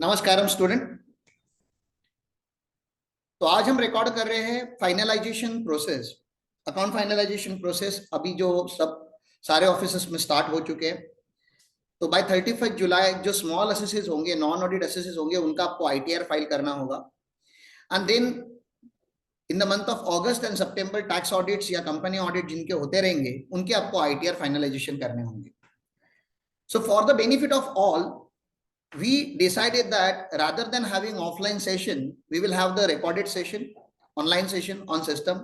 नमस्कारम student. तो आज हम रिकॉर्ड कर रहे हैं finalisation process, account finalisation process. अभी जो सब सारे ऑफिसेस में स्टार्ट हो चुके हैं। तो बाय 31 जुलाई जो स्मॉल असेसेस होंगे, नॉन ऑडिट असेसेस होंगे, उनका आपको आईटीआर फाइल करना होगा। And then in the month of August and September tax audits या कंपनी ऑडिट जिनके होते रहेंगे, उनके आपको आईटीआर फाइनलाइजेशन करने होंगे। So for the benefit of all, we decided that rather than having offline session, we will have the recorded session, online session on system.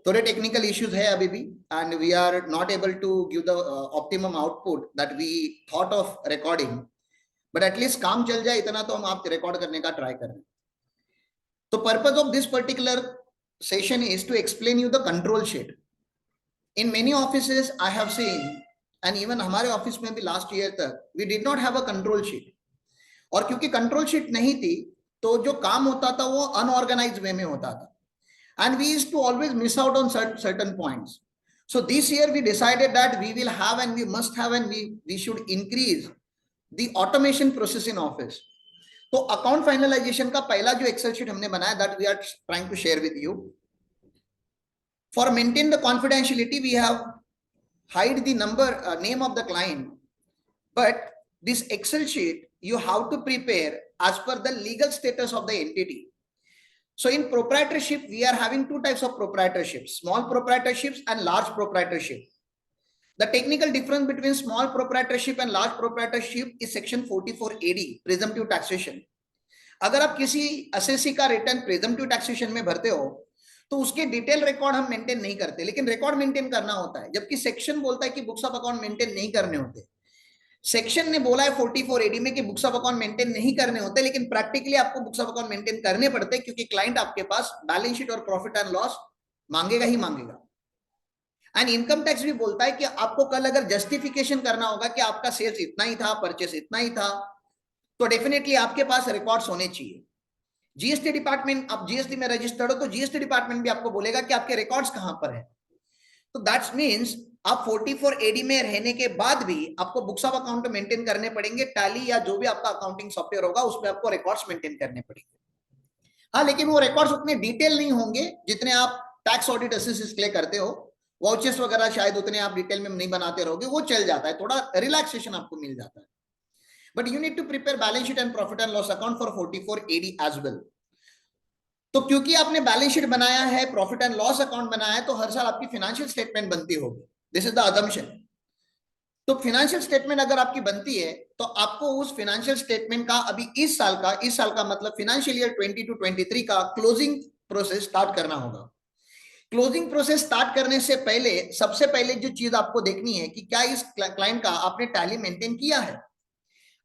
थोड़े technical issues है अभी भी, and we are not able to give the optimum output that we thought of recording, but at least काम चल जाए इतना तो हम आप रिकॉर्ड करने का ट्राई कर रहे हैं। तो purpose of this particular session is to explain you the control sheet. In many offices I have seen, and even हमारे ऑफिस में भी लास्ट ईयर तक we did not have a control sheet. और क्योंकि कंट्रोल शीट नहीं थी, तो जो काम होता था वो अनऑर्गेनाइज्ड वे में होता था, and we used to always miss out on certain points. So this year we decided that we will have and we must have and we should increase the automation process in office. तो account finalisation का पहला जो Excel sheet हमने बनाया, that we are trying to share with you. For maintain the confidentiality, we have hide the name of the client, but this Excel sheet you have to prepare as per the legal status of the entity. So in proprietorship, we are having two types of proprietorships, small proprietorships and large proprietorship. The technical difference between small proprietorship and large proprietorship is section 44AD, presumptive taxation. अगर आप किसी assessee का return presumptive taxation में भरते हो तो उसके detail record हम मेंटेन नहीं करते, लेकिन रिकॉर्ड मेंटेन करना होता है। जबकि सेक्शन बोलता है कि बुक्स ऑफ अकाउंट मेंटेन नहीं करने होते। सेक्शन ने बोला है 44AD में कि बुक्स ऑफ अकाउंट मेंटेन नहीं करने होते, लेकिन प्रैक्टिकली आपको बुक्स ऑफ अकाउंट मेंटेन करने पड़ते हैं, क्योंकि क्लाइंट आपके पास बैलेंस शीट और प्रॉफिट एंड लॉस मांगेगा ही मांगेगा। एंड इनकम टैक्स भी बोलता है कि आपको कल अगर जस्टिफिकेशन करना होगा कि आपका सेल्स इतना ही था, परचेस इतना ही था, तो डेफिनेटली आपके पास रिकॉर्ड्स होने चाहिए। जीएसटी डिपार्टमेंट, आप जीएसटी में रजिस्टर्ड हो तो जीएसटी डिपार्टमेंट भी आपको बोलेगा कि आपके रिकॉर्ड्स कहां पर है। तो दैट्स मींस आप 44AD में रहने के बाद भी आपको बुक्स ऑफ अकाउंट मेंटेन करने पड़ेंगे। टैली या जो भी आपका अकाउंटिंग सॉफ्टवेयर होगा उसमें आपको रिकॉर्ड्स मेंटेन करने पड़ेंगे। हाँ, लेकिन वो रिकॉर्ड्स उतने डिटेल नहीं होंगे जितने आप टैक्स ऑडिट असेसिस के लिए करते हो। वाउचर्स वगैरह शायद उतने आप डिटेल में नहीं बनाते रहोगे, वो चल जाता है, थोड़ा रिलैक्सेशन आपको मिल जाता है। But you need to prepare balance sheet and profit and loss account for 44AD as well. तो क्योंकि आपने बैलेंस शीट बनाया है, प्रॉफिट एंड लॉस अकाउंट बनाया है, तो हर साल आपकी फाइनेंशियल स्टेटमेंट बनती होगी। This is the assumption. तो फाइनेंशियल स्टेटमेंट अगर आपकी बनती है तो आपको उस फाइनेंशियल स्टेटमेंट का अभी इस साल का मतलब फाइनेंशियल ईयर 22-23 का क्लोजिंग प्रोसेस स्टार्ट करना होगा। क्लोजिंग प्रोसेस स्टार्ट करने से पहले सबसे पहले जो चीज आपको देखनी है कि क्या इस क्लाइंट का आपने टैली मेंटेन किया है।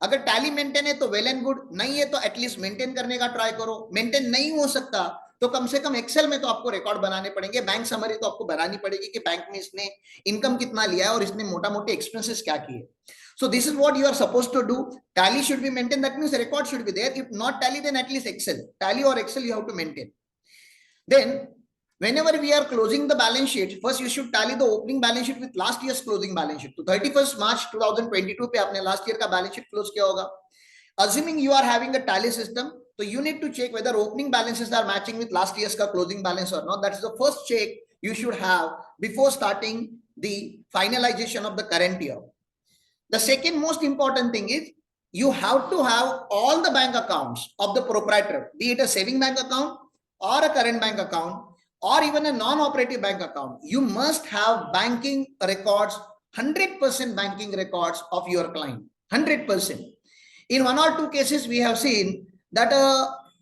अगर टैली मेंटेन है तो वेल एंड गुड, नहीं है तो एटलीस्ट मेंटेन करने का ट्राई करो। मेंटेन नहीं हो सकता तो कम से कम एक्सेल में तो आपको रिकॉर्ड बनाने पड़ेंगे, बैंक समरी तो आपको बनानी पड़ेगी कि बैंक में इसने इनकम कितना लिया है और इसने मोटा मोटे एक्सपेंसेस क्या किए। So this is what you are supposed to do. Tally should be maintained. That means the record should be there. If not tally, then at least Excel. Tally or Excel you have to maintain. Then whenever we are closing the balance sheet, first you should tally the opening balance sheet with last year's closing balance sheet. तो 31st March 2022 पे आपने last year का balance sheet close किया होगा। Assuming you are having a tally system, so you need to check whether opening balances are matching with last year's का closing balance or not. That is the first check you should have before starting the finalization of the current year. The second most important thing is you have to have all the bank accounts of the proprietor, be it a saving bank account or a current bank account or even a non-operative bank account. You must have banking records, 100% banking records of your client, 100%. In one or two cases, we have seen that a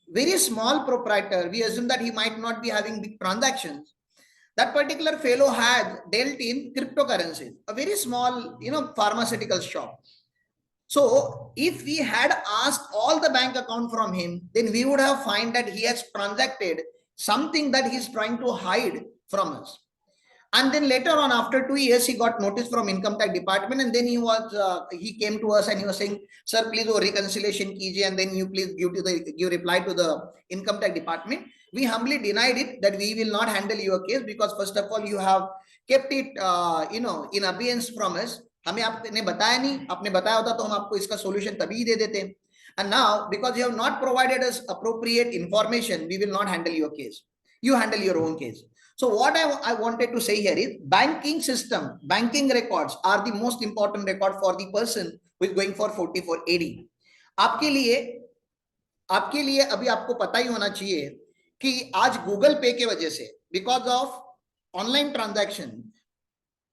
very small proprietor, we assume that he might not be having big transactions. That particular fellow had dealt in cryptocurrencies, a very small, pharmaceutical shop. So if we had asked all the bank account from him, then we would have find that he has transacted something that he's trying to hide from us. And then later on, after 2 years, he got notice from income tax department, and then he came to us and he was saying, "Sir, please वो reconciliation कीजिए, and then you please give reply to the income tax department." We humbly denied it that we will not handle your case because first of all you have kept it in abeyance from us. हमें आपने बताया नहीं, आपने बताया होता तो हम आपको इसका solution तभी दे देते। And now, because you have not provided us appropriate information, we will not handle your case. You handle your own case. So what I wanted to say here is banking system, banking records are the most important record for the person who is going for 44AD. आपके लिए अभी आपको पता ही होना चाहिए कि आज Google पे के वजह से, बिकॉज ऑफ ऑनलाइन ट्रांजैक्शन,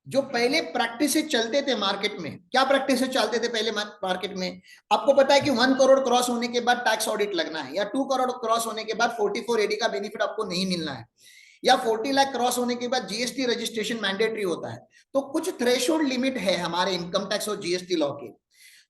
जो पहले प्रैक्टिस चलते थे मार्केट में, क्या प्रैक्टिस चलते थे पहले मार्केट में? आपको पता है कि 1 करोड़ क्रॉस होने के बाद टैक्स ऑडिट लगना है, या 2 करोड़ क्रॉस होने के बाद 44AD का बेनिफिट आपको नहीं मिलना है, या 40 लाख क्रॉस होने के बाद जीएसटी रजिस्ट्रेशन मैंडेटरी होता है। तो कुछ थ्रेशोल्ड लिमिट है हमारे इनकम टैक्स और जीएसटी लॉ के।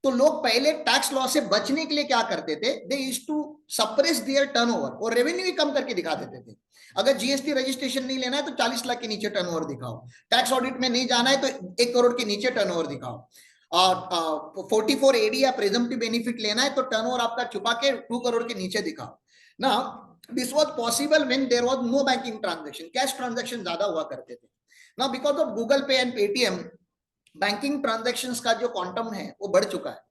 तो लोग पहले टैक्स लॉ से बचने के लिए क्या करते थे? They used to suppress their turnover, और रेवेन्यू ही कम करके दिखा देते थे। अगर जीएसटी रजिस्ट्रेशन नहीं लेना है तो 40 लाख के नीचे टर्नओवर दिखाओ, टैक्स ऑडिट में नहीं जाना है तो 1 करोड़ के नीचे टर्नओवर दिखाओ, और 44AD या प्रेजम्पटिव बेनिफिट लेना है तो टर्नओवर आपका छुपा के 2 करोड़ के नीचे दिखाओ ना। This was possible when there was no banking transaction, cash transaction ज्यादा हुआ करते थे ना। Because of Google pay and Paytm, banking transactions का जो क्वांटम है वो बढ़ चुका है।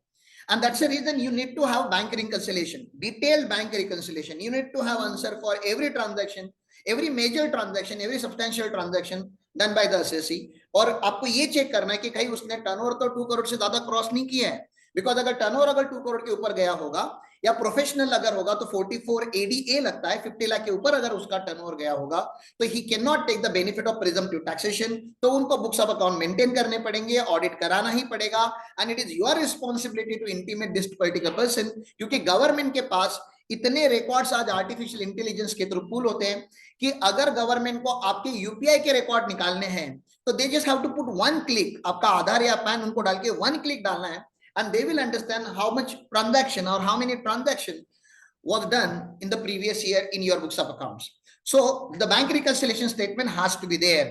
And that's the reason you need to have bank reconciliation, detailed bank reconciliation. You need to have answer for every transaction, every major transaction, every substantial transaction done by the assessee. और आपको ये check करना है कि कहीं उसने turnover तो 2 करोड़ से ज्यादा क्रॉस नहीं किया है। बिकॉज अगर टर्नओवर अगर 2 करोड़ के ऊपर गया होगा या प्रोफेशनल अगर होगा तो 44ADA लगता है, 50 लाख के ऊपर अगर उसका टर्नओवर गया होगा तो ही cannot take the benefit of presumptive taxation. तो उनको बुक्स ऑफ अकाउंट मेंटेन करने पड़ेंगे, ऑडिट कराना ही पड़ेगा, and it is your responsibility to intimate this particular person. क्योंकि गवर्नमेंट के पास इतने रिकॉर्ड्स आज आर्टिफिशियल इंटेलिजेंस के थ्रू पुल होते हैं कि अगर गवर्नमेंट को आपके यूपीआई के रिकॉर्ड निकालने हैं तो they just have to put 1 click, आपका आधार या पैन उनको डाल के 1 क्लिक डालना है, and they will understand how much transaction or how many transaction was done in the previous year in your books of accounts. So the bank reconciliation statement has to be there.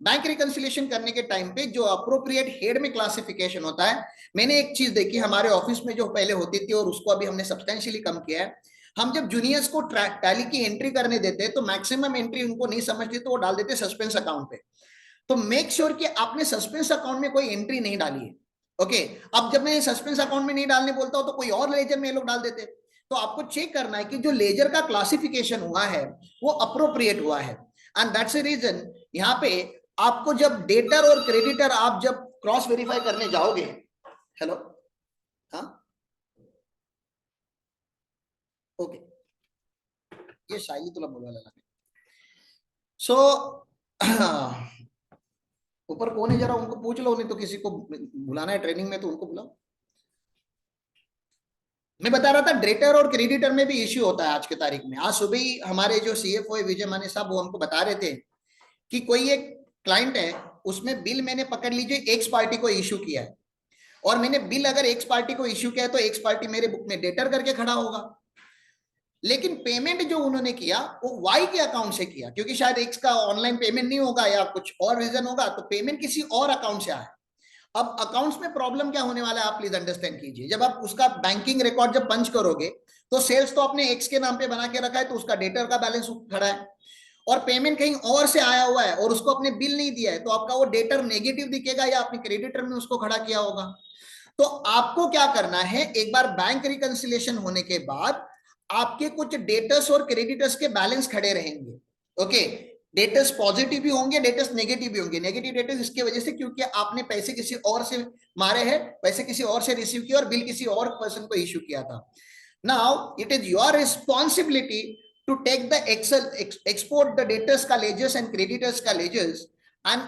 Bank reconciliation करने के time पे जो appropriate head में classification होता है, मैंने एक चीज देखी हमारे ऑफिस में जो पहले होती थी और उसको अभी हमने सब्सटेंशियली कम किया है। हम जब जूनियर्स को टैली की एंट्री करने देते हैं तो मैक्सिमम एंट्री उनको नहीं समझती तो वो डाल देते सस्पेंस अकाउंट पे। तो मेक श्योर कि आपने सस्पेंस अकाउंट में कोई एंट्री नहीं डाली है। ओके, अब जब मैं सस्पेंस अकाउंट में नहीं डालने बोलता हूं तो कोई और लेजर में ये लोग डाल देते। तो आपको चेक करना है कि जो लेजर का क्लासिफिकेशन हुआ है वो अप्रोप्रिएट हुआ है, एंड दैट्स द रीजन यहाँ पे आपको जब डेटर और क्रेडिटर आप जब क्रॉस वेरीफाई करने जाओगे, हेलो, हाँ, ओके, ये शायली तुला बोलवायला लागेल। सो ऊपर कौन है जरा उनको पूछ लो, नहीं तो किसी को बुलाना है ट्रेनिंग में तो उनको बुलाओ। मैं बता रहा था डेटर और क्रेडिटर में भी इश्यू होता है आज की तारीख में। आज सुबह ही हमारे जो सीएफओ है विजय माने साहब, वो हमको बता रहे थे कि कोई एक क्लाइंट है, उसमें बिल मैंने पकड़ लीजिए एक्स पार्टी को इश्यू किया है, और मैंने बिल अगर एक्स पार्टी को इश्यू किया है तो एक्स पार्टी मेरे बुक में डेटर करके खड़ा होगा, लेकिन पेमेंट जो उन्होंने किया वो वाई के अकाउंट से किया, क्योंकि शायद एक्स का ऑनलाइन पेमेंट नहीं होगा या कुछ और रीजन होगा, तो पेमेंट किसी और अकाउंट से आया। अब अकाउंट्स में प्रॉब्लम क्या होने वाला है आप प्लीज अंडरस्टैंड कीजिए। जब आप उसका बैंकिंग रिकॉर्ड जब पंच करोगे तो सेल्स तो आपने एक्स के नाम पे बना के रखा है, तो उसका डेटर का बैलेंस खड़ा है, और पेमेंट कहीं और से आया हुआ है और उसको अपने बिल नहीं दिया है, तो आपका वो डेटर नेगेटिव दिखेगा या आपने क्रेडिटर में उसको खड़ा किया होगा। तो आपको क्या करना है, एक बार बैंक रिकंसिलिएशन होने के बाद आपके कुछ डेटर्स और क्रेडिटर्स के बैलेंस खड़े रहेंगे। ओके, डेटर्स पॉजिटिव भी होंगे, डेटर्स नेगेटिव भी होंगे। नेगेटिव डेटर्स इसके वजह से क्योंकि आपने पैसे किसी और से मारे हैं, पैसे किसी और से रिसीव किया और बिल किसी और पर्सन को इश्यू किया था। Now it is your responsibility to take the export the debtors का ledgers and creditors का ledgers and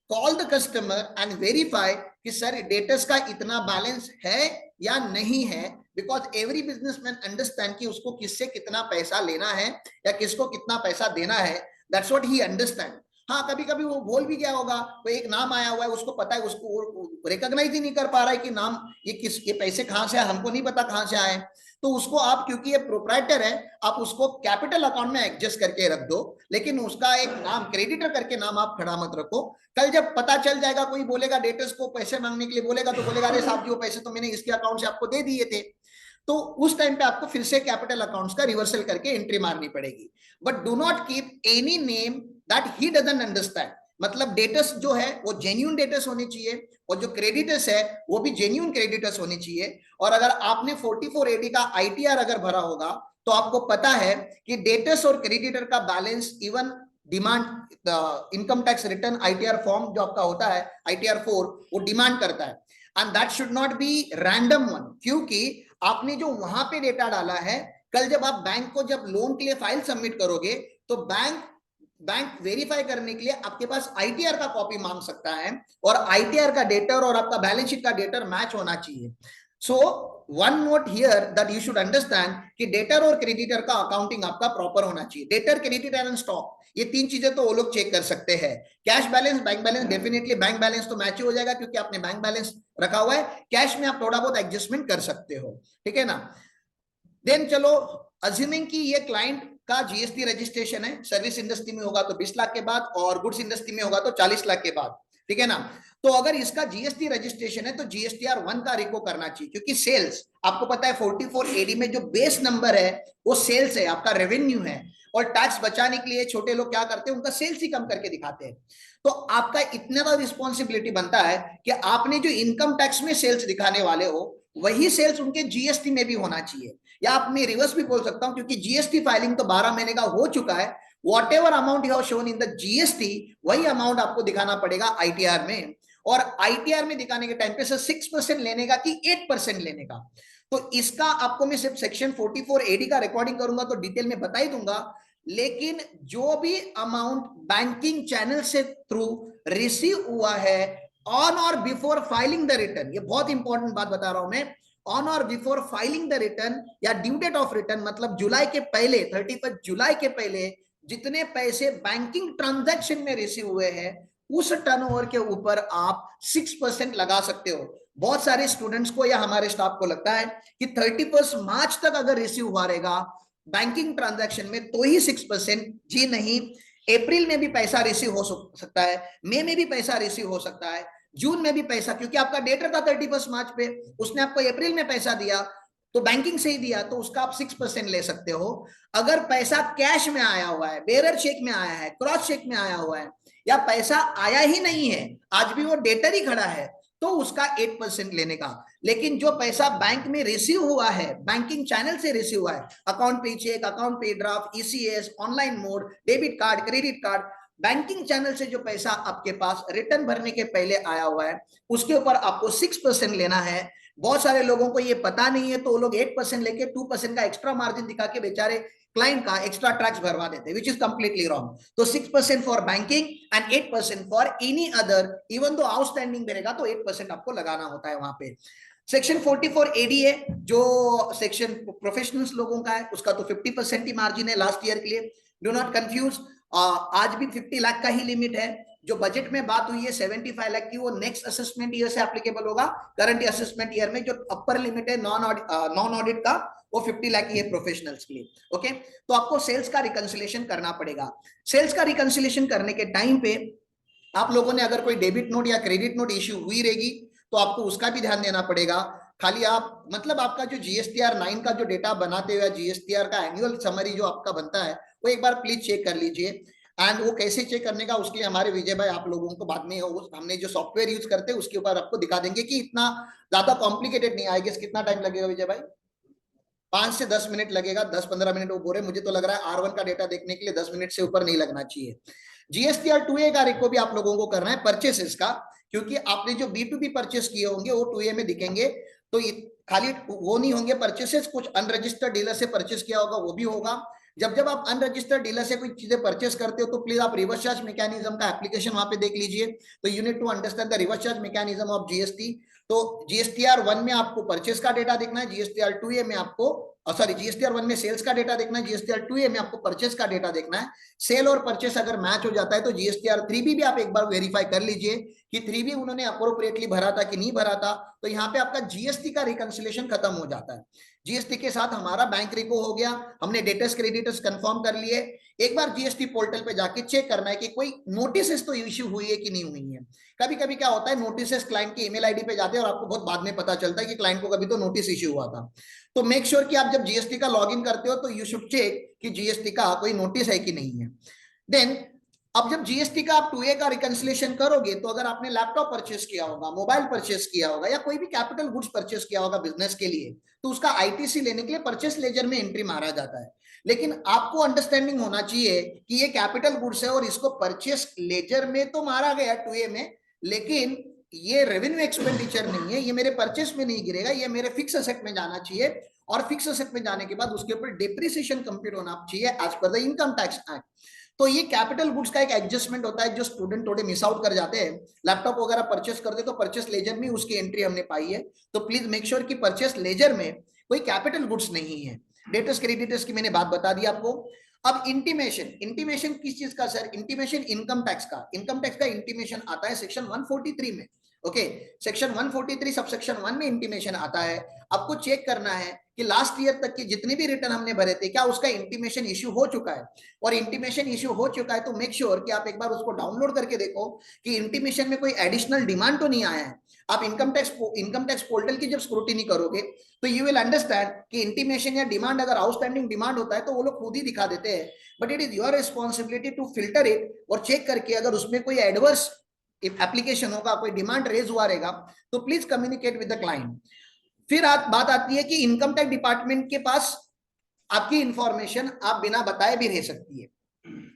call the customer and verify कि सर debtors का इतना बैलेंस है या नहीं है, because every businessman understand कि उसको किससे कितना पैसा लेना है या किसको कितना पैसा देना है, that's what he understand। हाँ, कभी कभी वो भूल भी गया होगा, तो एक नाम आया हुआ है उसको पता है, उसको रिकॉग्नाइज ही नहीं कर पा रहा है कि नाम ये पैसे कहाँ से आए, हमको नहीं पता कहाँ से आए, तो उसको आप क्योंकि ये प्रोप्राइटर है आप उसको कैपिटल अकाउंट में एडजस्ट करके रख दो, लेकिन उसका एक नाम क्रेडिटर करके नाम आप खड़ा मत रखो। कल जब पता चल जाएगा, कोई बोलेगा डेटर्स को पैसे मांगने के लिए बोलेगा, तो बोलेगा अरे साहब जी वो पैसे तो मैंने इसके अकाउंट से आपको दे दिए थे, तो उस टाइम पे आपको फिर से कैपिटल अकाउंट्स का रिवर्सल करके एंट्री मारनी पड़ेगी। But do not keep any name that he doesn't understand. मतलब डेटर्स जो है वो जेन्यून डेटर्स होने चाहिए और जो क्रेडिटर्स है वो भी जेन्यून क्रेडिटर्स होने चाहिए। और अगर आपने 44AD का आईटीआर अगर भरा होगा तो आपको पता है कि डेटर्स और क्रेडिटर का balance even demand income tax return ITR form जो आपका होता है आईटीआर 4 वो डिमांड करता है। And that should not be random one, क्योंकि आपने जो वहां पे डेटा डाला है कल जब आप बैंक को जब लोन के लिए फाइल सबमिट करोगे तो बैंक वेरीफाई करने के लिए आपके पास आईटीआर का कॉपी मांग सकता है और आईटीआर का डेटर और आपका बैलेंस शीट का डेटर मैच होना चाहिए। So one note here that you should understand कि डेटर और क्रेडिटर का अकाउंटिंग आपका प्रॉपर होना चाहिए। डेटर, क्रेडिटर एंड स्टॉक ये तीन चीजें तो वो लोग चेक कर सकते हैं। Cash balance, bank balance, definitely bank balance तो मैच हो जाएगा क्योंकि आपने बैंक बैलेंस रखा हुआ है। कैश में आप थोड़ा बहुत एडजस्टमेंट कर सकते हो, ठीक है ना। देन चलो, अज्यूमिंग कि ये क्लाइंट का जीएसटी रजिस्ट्रेशन है, सर्विस इंडस्ट्री में होगा तो 20 लाख के बाद और गुड्स इंडस्ट्री में होगा तो 40 लाख के बाद, ठीक है ना। तो अगर इसका जीएसटी रजिस्ट्रेशन है तो जीएसटीआर 1 का रिको करना चाहिए, क्योंकि सेल्स आपको पता है 44AD में जो बेस नंबर है वो सेल्स है, आपका रेवेन्यू है। और टैक्स बचाने के लिए छोटे लोग क्या करते हैं, उनका सेल्स ही कम करके दिखाते हैं। तो आपका इतना बड़ा रिस्पॉन्सिबिलिटी बनता है कि आपने जो इनकम टैक्स में सेल्स दिखाने वाले हो वही सेल्स उनके जीएसटी में भी होना चाहिए। या आप मैं रिवर्स भी बोल सकता हूं, क्योंकि जीएसटी फाइलिंग तो 12 महीने का हो चुका है। What ever amount you have shown in the GST वही अमाउंट आपको दिखाना पड़ेगा आईटीआर में। और आईटीआर में दिखाने के टाइम पे सर 6% लेने का कि 8% लेने का, तो इसका आपको मैं सिर्फ सेक्शन 44AD का रिकॉर्डिंग करूंगा तो डिटेल में बता ही दूंगा। लेकिन जो भी अमाउंट बैंकिंग चैनल से थ्रू रिसीव हुआ है ऑन और बिफोर फाइलिंग द रिटर्न, ये बहुत इंपॉर्टेंट बात बता रहा हूं मैं, ऑन और बिफोर फाइलिंग द रिटर्न या ड्यू डेट ऑफ रिटर्न, मतलब जुलाई के पहले 31 जुलाई के पहले जितने पैसे बैंकिंग ट्रांजैक्शन में रिसीव हुए हैं उस टर्नओवर के ऊपर आप 6% लगा सकते हो। बहुत सारे स्टूडेंट्स को या हमारे स्टाफ को लगता है कि 31 मार्च तक अगर रिसीव हुआ रहेगा बैंकिंग ट्रांजैक्शन में तो ही 6%। जी नहीं, अप्रैल में भी पैसा रिसीव हो सकता है, मई में भी पैसा रिसीव हो सकता है, जून में भी पैसा, क्योंकि आपका डेटर था 31 मार्च पे, उसने आपको अप्रैल में पैसा दिया तो बैंकिंग से ही दिया तो उसका आप 6% ले सकते हो। अगर पैसा कैश में आया हुआ है, बेरर चेक में आया है, क्रॉस चेक में आया हुआ है, या पैसा आया ही नहीं है, आज भी वो डेटर ही खड़ा है, तो उसका 8% लेने का। लेकिन जो पैसा बैंक में रिसीव हुआ है, बैंकिंग चैनल से रिसीव हुआ है, अकाउंट पे चेक, अकाउंट पे draft, ECS, online mode, debit card, credit card, banking channel से जो पैसा आपके पास रिटर्न भरने के पहले आया हुआ है उसके ऊपर आपको 6% लेना है। बहुत सारे लोगों को ये पता नहीं है तो वो लोग 8% लेके 2% का एक्स्ट्रा मार्जिन दिखा के बेचारे क्लाइंट का एक्स्ट्रा टैक्स भरवा देते हैं, विच इज कंप्लीटली रॉन्ग। तो 6% for banking and 8% for any other, even though outstanding रहेगा तो 8% आपको लगाना होता है वहां पे। सेक्शन 44AD है जो सेक्शन प्रोफेशनल्स लोगों का है, उसका तो 50% ही मार्जिन है लास्ट ईयर के लिए। डू नॉट कंफ्यूज, आज भी 50 लाख का ही लिमिट है। जो बजट में बात हुई है 75 लाख की वो नेक्स्ट असेसमेंट ईयर से एप्लीकेबल होगा। करंट असेसमेंट ईयर में जो अपर लिमिट है नॉन ऑडिट का वो 50 लाख की है प्रोफेशनल्स के लिए। ओके, तो आपको सेल्स का रिकंसिलेशन करना पड़ेगा। सेल्स का रिकंसिलेशन करने के टाइम पे आप लोगों ने अगर कोई डेबिट नोट या क्रेडिट नोट इश्यू हुई रहेगी तो आपको उसका भी ध्यान देना पड़ेगा। खाली आप मतलब आपका जो GSTR 9 का जो डेटा बनाते हुए GSTR का एनुअल समरी जो आपका बनता है वो एक बार प्लीज चेक कर लीजिए। एंड वो कैसे चेक करने का उसके लिए हमारे विजय भाई आप लोगों को बाद में हमने जो सॉफ्टवेयर यूज करते हैं उसके ऊपर आपको दिखा देंगे कि इतना ज्यादा कॉम्प्लिकेटेड नहीं आएगा। कितना टाइम लगेगा विजय भाई? 5 से 10 मिनट लगेगा, 10-15 मिनट वो बोले। मुझे तो लग रहा है R1 का डेटा देखने के लिए 10 मिनट से ऊपर नहीं लगना चाहिए। GSTR 2A का रिको भी आप लोगों को करना है परचेसेस का, क्योंकि आपने जो B2B परचेस किए होंगे वो 2A में दिखेंगे। तो खाली वो नहीं होंगे परचेसेस, कुछ अनरजिस्टर्ड डीलर से परचेस किया होगा वो भी होगा। जब जब आप अनरजिस्टर्ड डीलर से कोई चीजें परचेस करते हो तो प्लीज आप रिवर्स चार्ज मैकेनिज्म का एप्लीकेशन वहां पे देख लीजिए। तो you need to understand the reverse charge mechanism of GST. तो GSTR 1 में आपको परचेस का डेटा देखना है, GSTR 2A में आपको सॉरी GSTR 1 में सेल्स का डेटा देखना है, GSTR 2A में आपको परचेस का डेटा देखना है। सेल और परचेस अगर मैच हो जाता है तो GSTR 3B भी आप एक बार वेरीफाई कर लीजिए कि 3B उन्होंने अप्रोप्रिएटली भरा था कि नहीं भरा था। तो यहाँ पे आपका जीएसटी का रिकंसिलेशन खत्म हो जाता है। जीएसटी के साथ हमारा बैंक रिको हो गया, हमने डेटर्स क्रेडिटर्स कंफर्म कर लिए। एक बार जीएसटी पोर्टल पे जाके चेक करना है कि कोई नोटिस तो इश्यू हुई है कि नहीं हुई है। कभी कभी क्या होता है नोटिस क्लाइंट की ईमेल आईडी पे जाते हैं और आपको बहुत बाद में पता चलता है कि क्लाइंट को कभी तो नोटिस इश्यू हुआ था। तो मेक श्योर कि आप जब जीएसटी का लॉगिन करते हो तो यू शुड चेक कि जीएसटी का कोई नोटिस है कि नहीं है। देन अब जब जीएसटी का आप 2A का रिकंसिलेशन करोगे, तो अगर आपने लैपटॉप परचेस किया होगा, मोबाइल परचेस किया होगा, या कोई भी कैपिटल गुड्स परचेस किया होगा बिजनेस के लिए, तो उसका आईटीसी लेने के लिए परचेस लेजर में एंट्री मारा जाता है। लेकिन आपको अंडरस्टैंडिंग होना चाहिए कि ये कैपिटल गुड्स है और इसको परचेस लेजर में तो मारा गया 2A में, लेकिन ये रेवेन्यू एक्सपेंडिचर नहीं है, ये मेरे परचेस में नहीं गिरेगा, ये मेरे फिक्स असेट में जाना चाहिए, और फिक्स असेट में जाने के बाद उसके ऊपर डिप्रिसिएशन कंप्यूट होना चाहिए as per the income tax act. तो ये कैपिटल गुड्स का एक एडजस्टमेंट होता है जो स्टूडेंट थोड़े मिस आउट कर जाते हैं। लैपटॉप वगैरह परचेस करते तो परचेस लेजर में उसकी एंट्री हमने पाई है, तो प्लीज मेक श्योर कि परचेस लेजर में कोई कैपिटल गुड्स नहीं है। डेटर्स क्रेडिटर्स की मैंने बात बता दी आपको। अब इंटीमेशन, इंटीमेशन किस चीज का सर? इंटीमेशन इनकम टैक्स का, इनकम टैक्स का इंटीमेशन आता है सेक्शन 143 में। ओके, सेक्शन 143 सब सेक्शन 1 में इंटीमेशन आता है। आपको चेक करना है कि लास्ट ईयर तक के जितने भी रिटर्न हमने भरे थे क्या उसका इंटीमेशन इश्यू हो चुका है, और इंटीमेशन इश्यू हो चुका है तो मेक श्योर कि आप एक बार उसको डाउनलोड करके देखो कि इंटीमेशन में कोई एडिशनल डिमांड तो नहीं आया है। आप इनकम टैक्स पोर्टल की जब स्क्रूटिनी करोगे तो यू विल अंडरस्टैंड कि इंटीमेशन या डिमांड अगर आउटस्टैंडिंग डिमांड होता है तो वो लोग खुद ही दिखा देते हैं, but it is your responsibility to filter it और चेक करके अगर उसमें कोई एडवर्स एप्लीकेशन होगा, कोई डिमांड रेज हुआ रहेगा, तो please communicate with the client. फिर बात आती है कि इनकम टैक्स डिपार्टमेंट के पास आपकी इंफॉर्मेशन आप बिना बताए भी रह सकती है।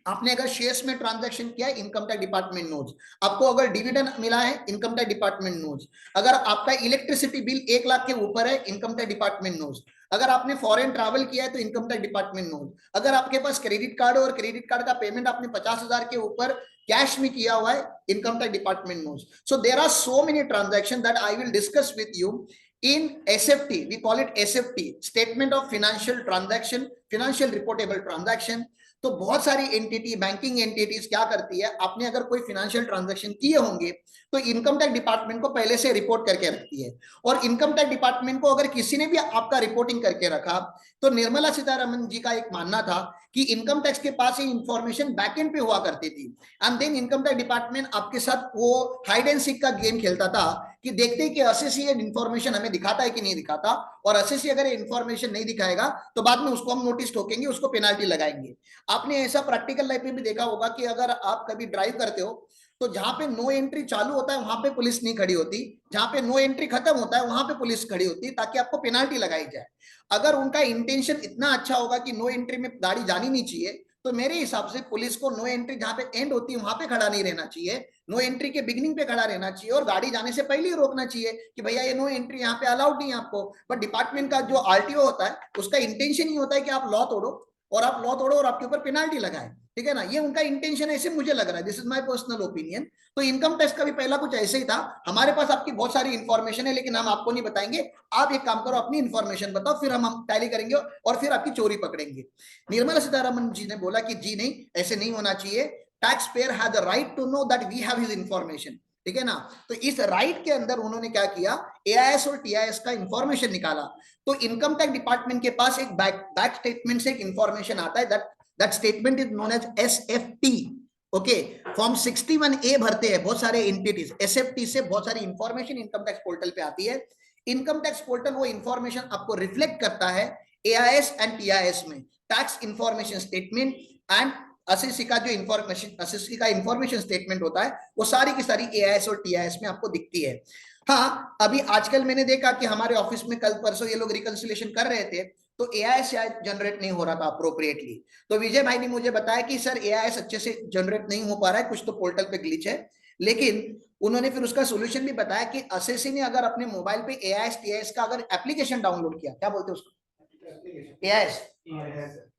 आपने अगर शेयर्स में ट्रांजैक्शन किया है, इनकम टैक्स डिपार्टमेंट नोज। आपको अगर डिविडेंड मिला है, इनकम टैक्स डिपार्टमेंट नोज। अगर आपका इलेक्ट्रिसिटी बिल 1 लाख के ऊपर है, इनकम टैक्स डिपार्टमेंट नोज। अगर आपने फॉरेन ट्रैवल किया है तो इनकम टैक्स डिपार्टमेंट नोज। अगर आपके पास क्रेडिट कार्ड और क्रेडिट कार्ड का पेमेंट आपने 50,000 के ऊपर कैश में किया हुआ है, income tax department knows. So there are so many transaction that I will discuss with you in SFT. We call it SFT, Statement of Financial Transaction, Financial Reportable Transaction। तो बहुत सारी एंटिटी, बैंकिंग एंटिटीज क्या करती है, आपने अगर कोई financial transaction किए होंगे तो इनकम टैक्स डिपार्टमेंट को पहले से रिपोर्ट करके रखती है। और इनकम टैक्स डिपार्टमेंट को अगर किसी ने भी आपका रिपोर्टिंग करके रखा, तो निर्मला सीतारमन जी का एक मानना था कि इनकम टैक्स के पास ये इंफॉर्मेशन बैकएंड पे हुआ करती थी, and then income tax department आपके साथ वो हाइड एंड सीक का गेम खेलता था कि देखते कि असेसी इन्फॉर्मेशन हमें दिखाता है कि नहीं दिखाता, और असेसी अगर इन्फॉर्मेशन नहीं दिखाएगा तो बाद में उसको हम नोटिस ठोकेंगे, उसको पेनाल्टी लगाएंगे। आपने ऐसा प्रैक्टिकल लाइफ में भी देखा होगा कि अगर आप कभी ड्राइव करते हो तो जहां पे नो एंट्री चालू होता है वहां पे पुलिस नहीं खड़ी होती, जहां पे नो एंट्री खत्म होता है वहां पे पुलिस खड़ी होती है, ताकि आपको पेनाल्टी लगाई जाए। अगर उनका इंटेंशन इतना अच्छा होगा कि नो एंट्री में गाड़ी जानी नहीं चाहिए, तो मेरे हिसाब से पुलिस को नो एंट्री जहां पे एंड होती है वहां पे खड़ा नहीं रहना चाहिए, नो एंट्री के बिगिनिंग पे खड़ा रहना चाहिए, और गाड़ी जाने से पहले ही रोकना चाहिए कि भैया ये नो एंट्री यहाँ पे अलाउड नहीं है आपको। बट डिपार्टमेंट का जो आरटीओ होता है उसका इंटेंशन ही होता है कि आप लॉ तोड़ो, और आप लॉ तोड़ो और आपके ऊपर पेनाल्टी लगाए, ठीक है ना। ये उनका इंटेंशन ऐसे मुझे लग रहा है, this is my personal opinion. तो इनकम टैक्स का भी पहला कुछ ऐसे ही था। हमारे पास आपकी बहुत सारी इंफॉर्मेशन है लेकिन हम आपको नहीं बताएंगे। आप एक काम करो, अपनी इंफॉर्मेशन बताओ, फिर हम टैली करेंगे और फिर आपकी चोरी पकड़ेंगे। निर्मला सीतारमन जी ने बोला कि जी नहीं, ऐसे नहीं होना चाहिए, tax payer has the right to know that we have his information, ठीक है ना। तो इस राइट के अंदर उन्होंने क्या किया, एआईएस और टीआईएस का इंफॉर्मेशन निकाला। तो इनकम टैक्स डिपार्टमेंट के पास एक बैक स्टेटमेंट से एक इंफॉर्मेशन आता है, that statement is known as SFT. Okay, form 61A भरते हैं बहुत सारे एंटिटीज, एसएफटी से बहुत सारी इंफॉर्मेशन इनकम टैक्स पोर्टल पे आती है। इनकम टैक्स पोर्टल वो इंफॉर्मेशन आपको रिफ्लेक्ट करता है एआईएस एंड टीआईएस में, tax information statement and assessee का जो इंफॉर्मेशन, असेसी का इंफॉर्मेशन स्टेटमेंट होता है, वो सारी की सारी एआईएस और टीआईएस में आपको दिखती है। हाँ, अभी आजकल मैंने देखा कि हमारे ऑफिस में कल परसों ये लोग रिकंसिलेशन कर रहे थे, तो एआईएस शायद जनरेट नहीं हो रहा था अप्रोप्रिएटली। तो विजय भाई ने मुझे बताया कि सर एआईएस अच्छे से जनरेट नहीं हो पा रहा है, कुछ तो पोर्टल पे ग्लिच है। लेकिन उन्होंने फिर उसका सोल्यूशन भी बताया कि असेसी ने अगर अपने मोबाइल पे एआईएस टीआईएस का अगर एप्लीकेशन डाउनलोड किया, क्या बोलते हैं उसको, एआईएस,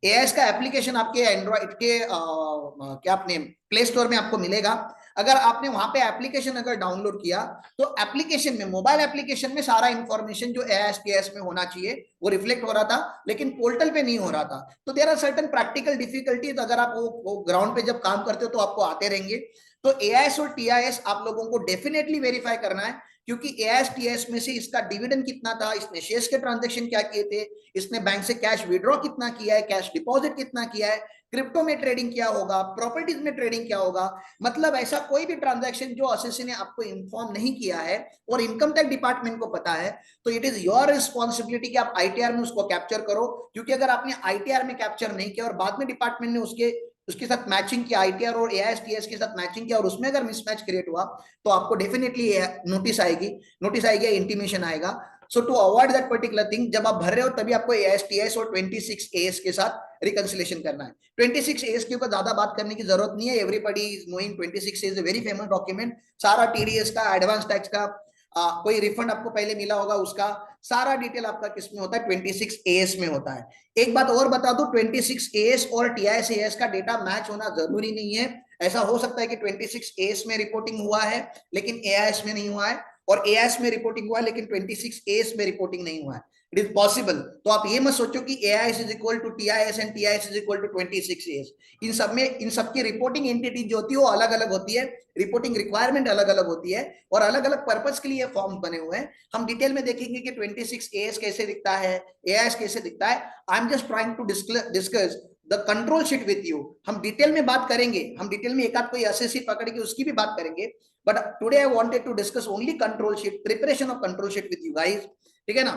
एआईएस का एप्लीकेशन आपके एंड्रॉइड के क्या अपने प्ले स्टोर में आपको मिलेगा। अगर आपने वहां पे एप्लीकेशन अगर डाउनलोड किया तो एप्लीकेशन में, मोबाइल एप्लीकेशन में सारा इंफॉर्मेशन जो एआईएस टीआईएस में होना चाहिए वो रिफ्लेक्ट हो रहा था, लेकिन पोर्टल पे नहीं हो रहा था। तो there are certain practical difficulties, अगर आप वो ग्राउंड पे जब काम करते हो तो आपको आते रहेंगे। तो एआईएस और टीआईएस आप लोगों को डेफिनेटली वेरीफाई करना है, क्योंकि एआईएस टीआईएस में से इसका डिविडेंड कितना था, इसने शेयर्स के ट्रांजैक्शन क्या किए थे, इसने बैंक से कैश विड्रॉ कितना किया है, कैश डिपॉजिट कितना किया है, क्रिप्टो में ट्रेडिंग क्या होगा, प्रॉपर्टीज में ट्रेडिंग क्या होगा। मतलब ऐसा कोई भी ट्रांजैक्शन जो असेसी ने आपको इन्फॉर्म नहीं किया है और इनकम टैक्स डिपार्टमेंट को पता है, तो इट इज योर रिस्पॉन्सिबिलिटी कि आप आईटीआर में उसको कैप्चर करो। क्योंकि अगर आपने आईटीआर में कैप्चर नहीं किया और बाद में डिपार्टमेंट ने उसके उसके साथ मैचिंग किया, आईटीआर और एआईएस टीएस के साथ मैचिंग किया और उसमें अगर मिसमैच क्रिएट हुआ तो आपको डेफिनेटली नोटिस आएगी, इंटीमेशन आएगा। So to avoid that particular thing, जब आप भर रहे हो तभी आपको एआईएस टीएस और 26 एएस के साथ रिकंसिलेशन करना है। 26 एएस के ऊपर ज्यादा बात करने की जरूरत नहीं है, everybody is knowing 26 is a very famous document. सारा टीडीएस का, एडवांस टैक्स का, कोई रिफंड आपको पहले मिला होगा उसका सारा डिटेल आपका किसमें होता है, 26 एएस में होता है। एक बात और बता दो, 26 एएस और टीआईएस एएस का डेटा मैच होना जरूरी नहीं है। ऐसा हो सकता है कि 26 एएस में रिपोर्टिंग हुआ है लेकिन एआईएस में नहीं हुआ है, और एआईएस में रिपोर्टिंग हुआ है लेकिन 26 एएस में रिपोर्टिंग नहीं हुआ है। It is possible. तो आप ये मत सोचो कि AIS is equal to TIS and TIS is equal to 26 AS. इन सब की रिपोर्टिंग एंटिटी जो होती है वो अलग अलग होती है, रिपोर्टिंग रिक्वायरमेंट अलग अलग होती है और अलग अलग पर्पस के लिए फॉर्म बने हुए हैं। हम डिटेल में देखेंगे कि 26 एएस कैसे दिखता है, एआईएस कैसे दिखता है। I am just trying to discuss the control sheet with you. हम डिटेल में बात करेंगे, हम डिटेल में एक आध कोई एसएससी पकड़ के उसकी भी बात करेंगे, but today I wanted to discuss only control sheet, preparation of control sheet with you guys, ठीक है ना।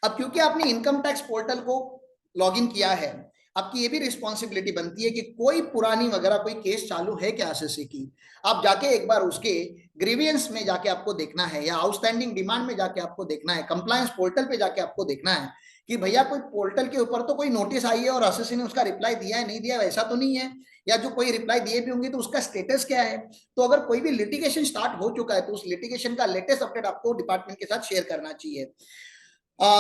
अब क्योंकि आपने इनकम टैक्स पोर्टल को लॉगिन किया है, आपकी ये भी रिस्पॉन्सिबिलिटी बनती है कि कोई पुरानी वगैरह कोई केस चालू है क्या एसएससी की, आप जाके एक बार उसके ग्रीवियंस में जाके आपको देखना है या आउटस्टैंडिंग डिमांड में जाके आपको देखना है, कंप्लायंस पोर्टल पे जाके आपको देखना है कि भैया कोई पोर्टल के ऊपर तो कोई नोटिस आई है और एसएससी ने उसका रिप्लाई दिया है नहीं दिया है, ऐसा तो नहीं है, या जो कोई रिप्लाई दिए भी होंगे तो उसका स्टेटस क्या है। तो अगर कोई भी लिटिगेशन स्टार्ट हो चुका है तो उस लिटिगेशन का लेटेस्ट अपडेट आपको डिपार्टमेंट के साथ शेयर करना चाहिए।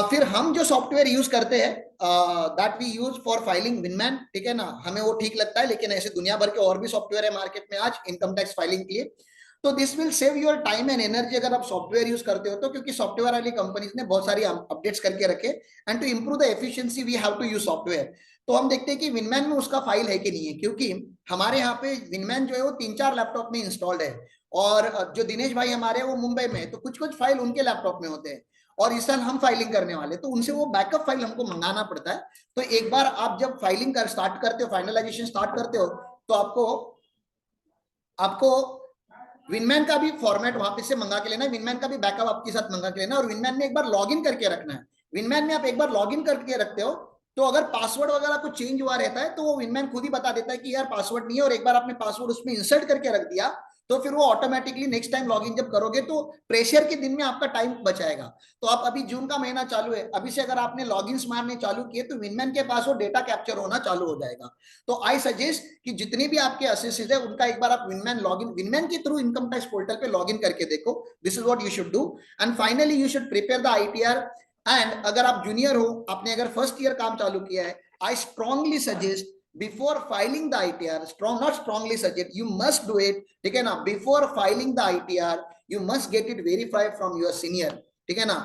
फिर हम जो सॉफ्टवेयर यूज करते हैं that we use for filing Winman, ठीक है ना, हमें वो ठीक लगता है, लेकिन ऐसे दुनिया भर के और भी सॉफ्टवेयर है मार्केट में आज इनकम टैक्स फाइलिंग के लिए। तो this will save your time and energy अगर आप सॉफ्टवेयर यूज करते हो तो, क्योंकि सॉफ्टवेयर वाली कंपनीज ने बहुत सारी अपडेट्स करके रखे and to improve the efficiency we have to use software. तो हम देखते हैं कि विनमैन में उसका फाइल है कि नहीं है, क्योंकि हमारे यहाँ पे विनमैन जो है वो 3-4 लैपटॉप में इंस्टॉल्ड है और जो दिनेश भाई हमारे वो मुंबई में, तो कुछ कुछ फाइल उनके लैपटॉप में होते हैं और इस साल हम फाइलिंग करने वाले, तो उनसे वो बैकअप फाइल हमको मंगाना पड़ता है। तो एक बार आप जब फाइलिंग कर स्टार्ट करते हो, फाइनलाइजेशन स्टार्ट करते हो, तो आपको विनमैन का भी फॉर्मेट वहां पे से मंगा के लेना है, विनमैन का भी बैकअप आपके साथ मंगा के लेना, और विनमैन में एक बार लॉगिन करके रखना है। विनमैन में आप एक बार लॉगिन करके रखते हो तो अगर पासवर्ड वगैरह कुछ चेंज हुआ रहता है तो वो विनमैन खुद ही बता देता है कि यार पासवर्ड नहीं है, और एक बार आपने पासवर्ड उसमें इंसर्ट करके रख दिया तो फिर वो ऑटोमेटिकली नेक्स्ट टाइम लॉगिन जब करोगे तो प्रेशर के दिन में आपका टाइम बचाएगा। तो आप अभी जून का महीना चालू है, अभी से अगर आपने लॉगिन्स मारने चालू किए तो विनमैन के पास वो डेटा कैप्चर होना चालू हो जाएगा। तो आई सजेस्ट कि जितने भी आपके असेसिस है उनका एक बार आप विनमैन के थ्रू इनकम टैक्स पोर्टल पे लॉगिन करके देखो। This is what you should do. And finally you should prepare the ITR. And अगर आप जूनियर हो, आपने अगर फर्स्ट ईयर काम चालू किया है, I strongly suggest before filing the ITR, not strongly suggest, you must do it, ठीक है ना। before filing the ITR you must get it verified from your senior, ठीक है ना,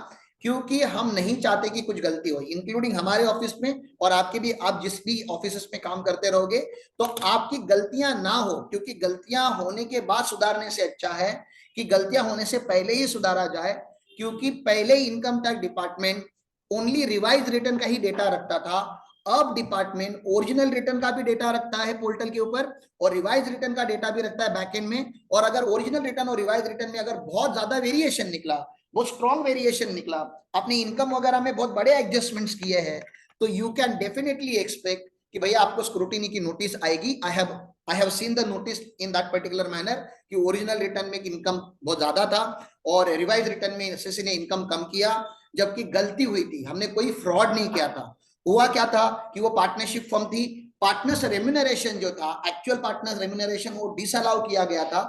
क्योंकि हम नहीं चाहते कि कुछ गलती हो, इंक्लूडिंग हमारे ऑफिस में और आपके भी, आप जिस भी ऑफिस में काम करते रहोगे तो आपकी गलतियां ना हो, क्योंकि गलतियां होने के बाद सुधारने से अच्छा है कि गलतियां होने से पहले ही सुधारा जाए। क्योंकि पहले income tax department only revise return का ही डेटा रखता था, अब डिपार्टमेंट ओरिजिनल रिटर्न का भी डेटा रखता है पोर्टल के ऊपर और रिवाइज रिटर्न का डेटा भी रखता है बैकएंड में। और अगर ओरिजिनल रिटर्न और रिवाइज रिटर्न में अगर बहुत ज्यादा वेरिएशन निकला, बहुत स्ट्रॉन्ग वेरिएशन निकला, अपनी इनकम वगैरह में बहुत बड़े एडजस्टमेंट्स किए हैं, तो यू कैन डेफिनेटली एक्सपेक्ट कि भैया आपको स्क्रूटिनी की नोटिस आएगी। आई have seen the notice in that particular manner कि ओरिजिनल रिटर्न में इनकम बहुत ज्यादा था और रिवाइज रिटर्न में एसएससी ने इनकम कम किया, जबकि गलती हुई थी, हमने कोई फ्रॉड नहीं किया था। हुआ क्या था कि वो पार्टनरशिप फर्म थी, पार्टनर्स रेम्यूनरेशन जो था, एक्चुअल पार्टनर्स रेम्यूनरेशन वो डिसअलाउ किया गया था,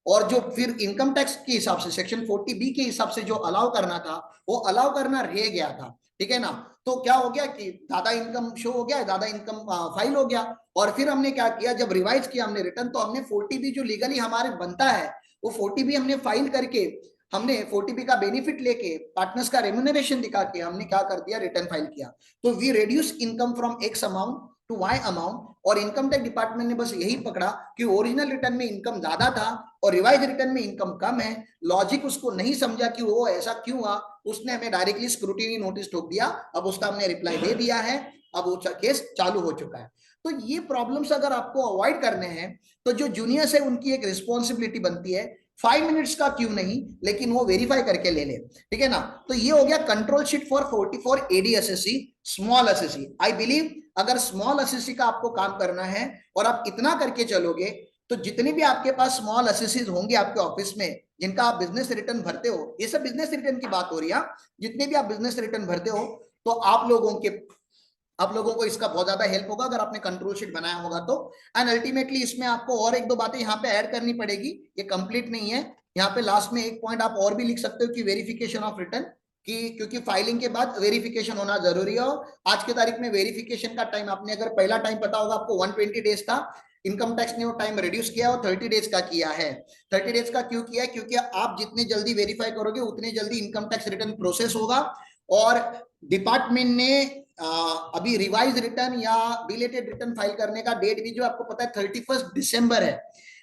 और जो फिर इनकम टैक्स के हिसाब से सेक्शन 40B के हिसाब से जो अलाउ करना था वो अलाउ करना रह गया था, ठीक है ना। तो क्या हो गया कि ज्यादा इनकम शो हो गया, ज्यादा इनकम फाइल हो गया, और फिर हमने क्या किया, जब रिवाइज किया हमने रिटर्न, तो हमने 40B जो लीगली हमारे बनता है वो 40B हमने फाइल करके, हमने 40B का बेनिफिट लेके पार्टनर्स का रेम्यूनरेशन दिखा के हमने क्या कर दिया, रिटर्न फाइल किया। तो we reduce income from X amount to Y amount, और इनकम टैक्स डिपार्टमेंट ने बस यही पकड़ा कि ओरिजिनल रिटर्न में इनकम ज्यादा था और रिवाइज रिटर्न में इनकम कम है। लॉजिक उसको नहीं समझा कि वो ऐसा क्यों हुआ, उसने हमें डायरेक्टली स्क्रूटिनी नोटिस ठोक दिया। अब उसका हमने रिप्लाई दे दिया है, अब वो केस चालू हो चुका है। तो ये प्रॉब्लम्स अगर आपको अवॉइड करने हैं तो जो जूनियर्स है उनकी एक रिस्पॉन्सिबिलिटी बनती है 5 मिनट्स का क्यों नहीं, लेकिन वो वेरीफाई करके ले ले, ठीक है ना। तो ये हो गया control sheet for 44 ADSSC small SSC. I believe अगर स्मॉल एसएससी का आपको काम करना है और आप इतना करके चलोगे, तो जितने भी आपके पास स्मॉल एसएससी होंगे आपके ऑफिस में, जिनका आप बिजनेस रिटर्न भरते हो, ये सब बिजनेस रिटर्न की बात हो रही है, जितने भी आप बिजनेस रिटर्न भरते हो, तो आप लोगों को इसका बहुत ज्यादा हेल्प होगा अगर आपने कंट्रोल शीट बनाया होगा तो। एंड अल्टीमेटली इसमें आपको और एक दो बातें यहाँ पे ऐड करनी पड़ेगी, ये कंप्लीट नहीं है। यहाँ पे लास्ट में एक पॉइंट आप और भी लिख सकते हो कि वेरिफिकेशन ऑफ रिटर्न, कि क्योंकि फाइलिंग के बाद वेरिफिकेशन होना जरूरी है। और आज के तारीख में वेरिफिकेशन का टाइम, आपने अगर पहला टाइम पता होगा आपको 120 डेज था, इनकम टैक्स ने वो टाइम रिड्यूस किया और 30 डेज का किया है। 30 डेज का क्यों किया है? क्योंकि आप जितने जल्दी वेरीफाई करोगे उतने जल्दी इनकम टैक्स रिटर्न प्रोसेस होगा। और डिपार्टमेंट ने अभी रिवाइज रिटर्न या डिलेटेड रिटर्न फाइल करने का डेट भी जो आपको पता है 31 दिसंबर है।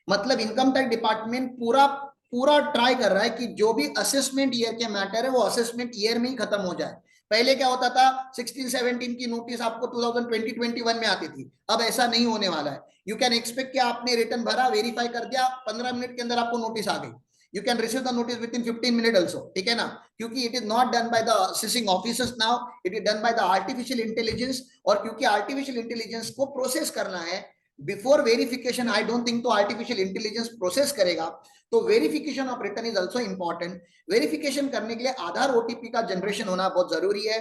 मतलब इनकम टैक्स डिपार्टमेंट पूरा पूरा ट्राई कर रहा है कि जो भी असेसमेंट ईयर के मैटर है वो असेसमेंट ईयर में ही खत्म हो जाए। पहले क्या होता था 16-17 की नोटिस आपको 2020-21 में आती थी, अब ऐसा नहीं होने वाला है। यू कैन एक्सपेक्ट कि आपने रिटर्न भरा, वेरीफाई कर दिया, 15 मिनट के अंदर आपको नोटिस आ गई। You can receive the notice within 15 minutes also, ठीक है ना, क्योंकि it is not done by the assessing officers now, it is done by the artificial intelligence। और क्योंकि artificial intelligence को प्रोसेस करना है before verification, I don't think तो आर्टिफिशियल इंटेलिजेंस प्रोसेस करेगा। तो verification of return is also important. Verification करने के लिए आधार ओटीपी का जनरेशन होना बहुत जरूरी है।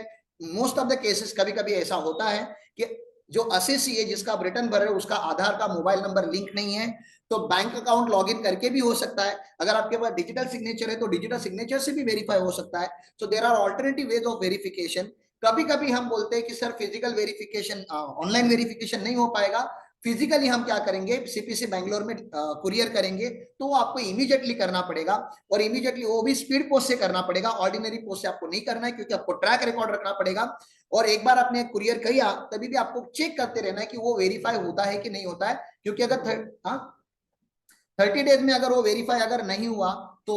मोस्ट ऑफ द केसेस कभी कभी ऐसा होता है कि जो असेसी है जिसका आप रिटर्न भर रहे हो उसका आधार का मोबाइल नंबर लिंक नहीं है, तो बैंक अकाउंट लॉगिन करके भी हो सकता है। अगर आपके पास डिजिटल सिग्नेचर है तो डिजिटल सिग्नेचर से भी वेरीफाई हो सकता है। So there are alternative ways of verification. कभी कभी हम बोलते हैं कि sir physical verification, online verification नहीं हो पाएगा, फिजिकली हम क्या करेंगे, सीपीसी बैंगलोर में कुरियर करेंगे, तो वो आपको इमीडिएटली करना पड़ेगा। और इमीडिएटली वो भी स्पीड पोस्ट से करना पड़ेगा, ऑर्डिनरी पोस्ट से आपको नहीं करना है, क्योंकि आपको ट्रैक रिकॉर्ड रखना पड़ेगा। और एक बार आपने कुरियर किया तभी भी आपको चेक करते रहना है कि वो वेरीफाई होता है कि नहीं होता है। क्योंकि अगर 30 डेज में अगर वो वेरीफाई अगर नहीं हुआ तो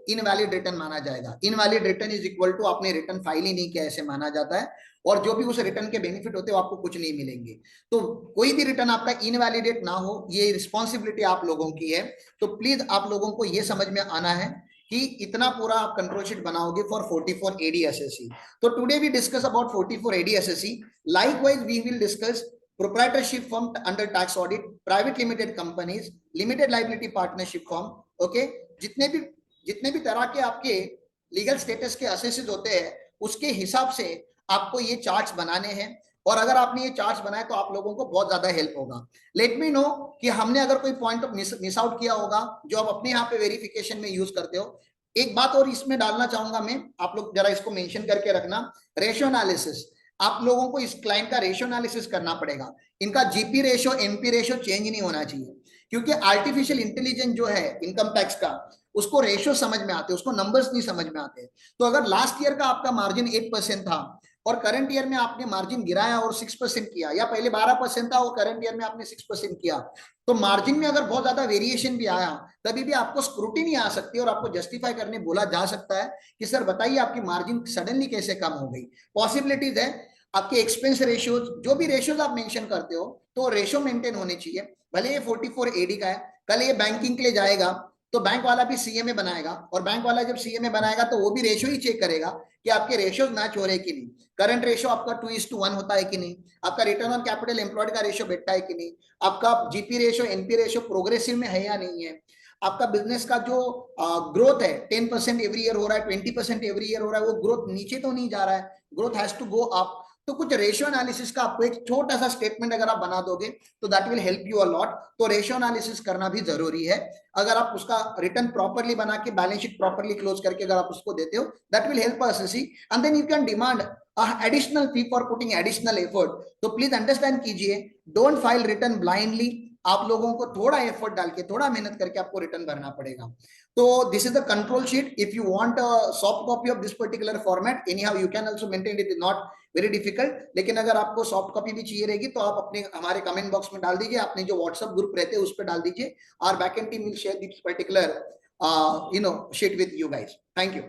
इनवैलिड रिटर्न माना जाएगा। Invalid return is equal to आपने रिटर्न फाइल ही नहीं किया, ऐसे माना जाता है। और जो भी उस रिटर्न के बेनिफिट होते हैं वो आपको कुछ नहीं मिलेंगे। तो कोई भी रिटर्न आपका इनवैलिडेट ना हो, ये रिस्पॉन्सिबिलिटी आप लोगों की है। तो प्लीज आप लोगों को ये समझ में आना है कि इतना पूरा आप कंट्रोल शीट बनाओगे फॉर 44 ADSSC। तो today we discuss about 44 ADSSC। Likewise we will discuss proprietorship firm under tax audit, private limited companies, limited liability partnership firm। Okay, जितने भी तरह के आपके लीगल स्टेटस के असेसेस होते हैं उसके हिसाब से आपको ये चार्ट्स बनाने हैं। और अगर आपने ये चार्ट्स बनाए तो आप लोगों को बहुत ज्यादा हेल्प होगा। लेट मी नो कि हमने अगर कोई पॉइंट मिस आउट किया होगा जो आप अपने यहाँ पे वेरिफिकेशन में यूज करते हो। एक बात और इसमें डालना चाहूंगा मैं, आप लोग जरा इसको मेंशन करके रखना, रेशियो एनालिसिस। आप लोगों को इस क्लाइंट का रेशियो एनालिसिस करना पड़ेगा। इनका GP ratio NP ratio change नहीं होना चाहिए, क्योंकि आर्टिफिशियल इंटेलिजेंस जो है इनकम टैक्स का, उसको रेशियो समझ में आते, उसको नंबर्स नहीं समझ में आते। तो अगर लास्ट ईयर का आपका मार्जिन 8% था और करंट ईयर में आपने मार्जिन गिराया और 6% किया, या पहले 12% था और करंट ईयर में आपने 6% किया, तो मार्जिन में अगर बहुत ज्यादा वेरिएशन भी आया तभी भी आपको स्क्रूटिनी आ सकती है और आपको जस्टिफाई करने बोला जा सकता है कि सर बताइए आपकी मार्जिन सडनली कैसे कम हो गई। पॉसिबिलिटीज है। आपके एक्सपेंस रेशियोज, जो भी रेशियोज आप मेंशन करते हो तो रेशियो मेंटेन होने चाहिए। भले ये 44 AD का है, कल ये बैंकिंग के लिए जाएगा तो बैंक वाला भी सीएमए बनाएगा, और बैंक वाला जब सीएमए बनाएगा तो वो भी रेशियो ही चेक करेगा कि आपके रेशियोज मैच हो रहे कि नहीं। करंट रेशियो आपका 2:1 होता है कि नहीं, आपका रिटर्न ऑन कैपिटल एम्प्लॉयड का रेशियो बैठता है कि नहीं, आपका GP ratio NP ratio progressive में है या नहीं है, आपका बिजनेस का जो ग्रोथ है 10% एवरी ईयर हो रहा है, 20% एवरी ईयर हो रहा है, वो ग्रोथ नीचे तो नहीं जा रहा है, growth has to go up. तो कुछ रेशियो एनालिसिस का आपको एक छोटा सा स्टेटमेंट अगर आप बना दोगे तो that will help you a lot. तो रेशियो एनालिसिस करना भी जरूरी है। अगर आप उसका रिटर्न प्रॉपर्ली बना के बैलेंस शीट प्रॉपर्ली क्लोज करके अगर आप उसको देते हो, that will help us see, and then you can demand additional fee for putting additional effort. तो प्लीज अंडरस्टैंड कीजिए, डोंट फाइल रिटर्न ब्लाइंडली। आप लोगों को थोड़ा एफर्ट डाल के, थोड़ा मेहनत करके आपको रिटर्न भरना पड़ेगा। तो this is the control sheet. If you want a soft copy of this particular format, any how you can also maintain it, is not very difficult. लेकिन अगर आपको सॉफ्ट कॉपी भी चाहिए रहेगी तो आप अपने हमारे कमेंट बॉक्स में डाल दीजिए, अपने जो व्हाट्सएप ग्रुप रहते हैं उस पर डाल दीजिए। और back and team will share this particular sheet with you guys. Thank you.